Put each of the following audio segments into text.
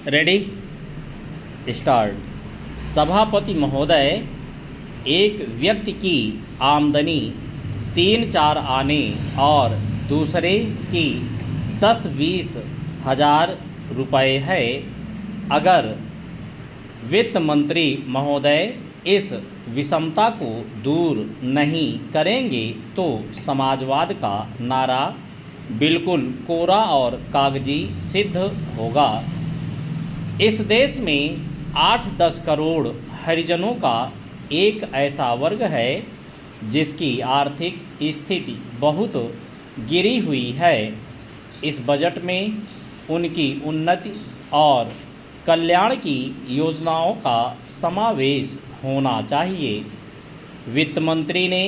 Ready start. सभापति महोदय, एक व्यक्ति की आमदनी 3-4 आने और दूसरे की 10-20 हज़ार रुपये है। अगर वित्त मंत्री महोदय इस विषमता को दूर नहीं करेंगे तो समाजवाद का नारा बिल्कुल कोरा और कागजी सिद्ध होगा। इस देश में 8-10 करोड़ हरिजनों का एक ऐसा वर्ग है जिसकी आर्थिक स्थिति बहुत गिरी हुई है। इस बजट में उनकी उन्नति और कल्याण की योजनाओं का समावेश होना चाहिए। वित्त मंत्री ने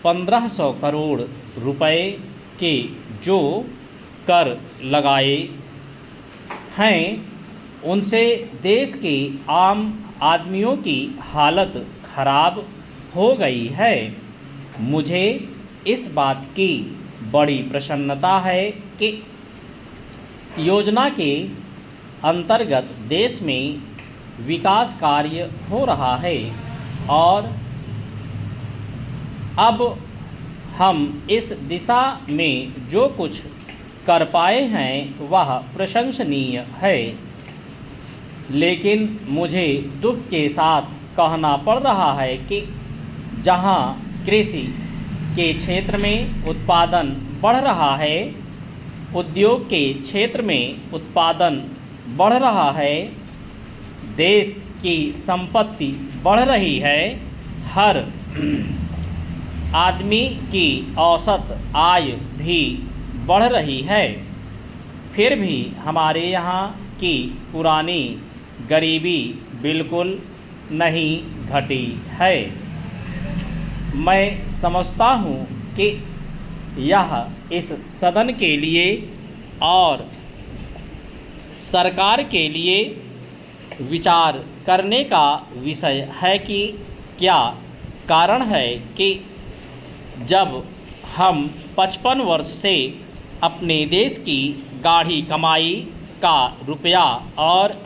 1500 करोड़ रुपए के जो कर लगाए हैं उनसे देश के आम आदमियों की हालत खराब हो गई है। मुझे इस बात की बड़ी प्रसन्नता है कि योजना के अंतर्गत देश में विकास कार्य हो रहा है और अब हम इस दिशा में जो कुछ कर पाए हैं वह प्रशंसनीय है। लेकिन मुझे दुख के साथ कहना पड़ रहा है कि जहां कृषि के क्षेत्र में उत्पादन बढ़ रहा है, उद्योग के क्षेत्र में उत्पादन बढ़ रहा है, देश की संपत्ति बढ़ रही है, हर आदमी की औसत आय भी बढ़ रही है, फिर भी हमारे यहाँ की पुरानी गरीबी बिल्कुल नहीं घटी है। मैं समझता हूँ कि यह इस सदन के लिए और सरकार के लिए विचार करने का विषय है कि क्या कारण है कि जब हम 55 वर्ष से अपने देश की गाढ़ी कमाई का रुपया और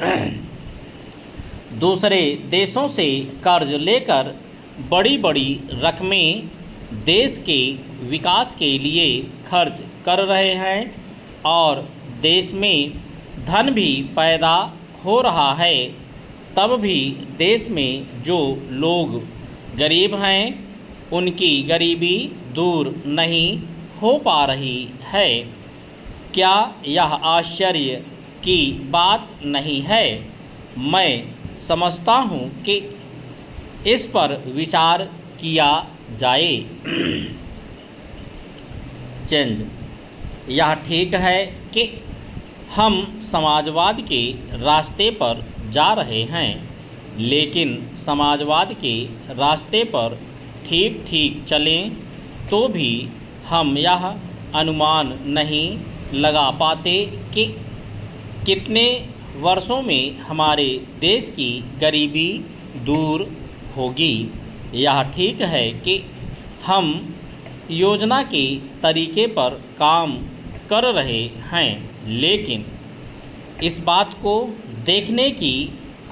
दूसरे देशों से कर्ज लेकर बड़ी बड़ी रकमें देश के विकास के लिए खर्च कर रहे हैं और देश में धन भी पैदा हो रहा है, तब भी देश में जो लोग गरीब हैं उनकी गरीबी दूर नहीं हो पा रही है। क्या यह आश्चर्य की बात नहीं है? मैं समझता हूँ कि इस पर विचार किया जाए। चेंज। यह ठीक है कि हम समाजवाद के रास्ते पर जा रहे हैं, लेकिन समाजवाद के रास्ते पर ठीक ठीक चलें तो भी हम यह अनुमान नहीं लगा पाते कि कितने वर्षों में हमारे देश की गरीबी दूर होगी। यह ठीक है कि हम योजना के तरीके पर काम कर रहे हैं, लेकिन इस बात को देखने की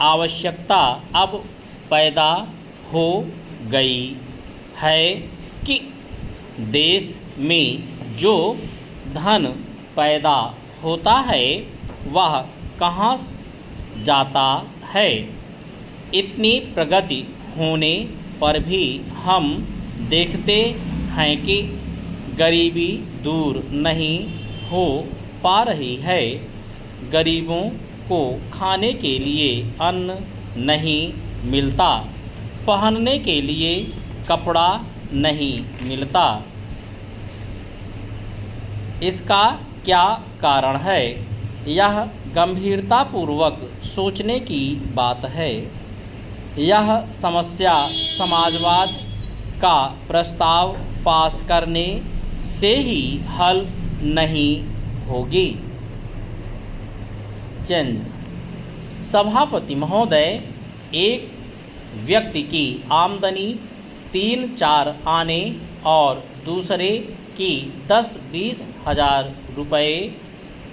आवश्यकता अब पैदा हो गई है कि देश में जो धन पैदा होता है वह कहाँ जाता है। इतनी प्रगति होने पर भी हम देखते हैं कि गरीबी दूर नहीं हो पा रही है। गरीबों को खाने के लिए अन्न नहीं मिलता, पहनने के लिए कपड़ा नहीं मिलता। इसका क्या कारण है? यह गंभीरतापूर्वक सोचने की बात है। यह समस्या समाजवाद का प्रस्ताव पास करने से ही हल नहीं होगी। चेंज। सभापति महोदय, एक व्यक्ति की आमदनी 3-4 आने और दूसरे की 10-20 हज़ार रुपये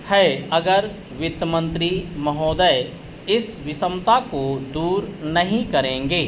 है। अगर वित्त मंत्री महोदय इस विषमता को दूर नहीं करेंगे।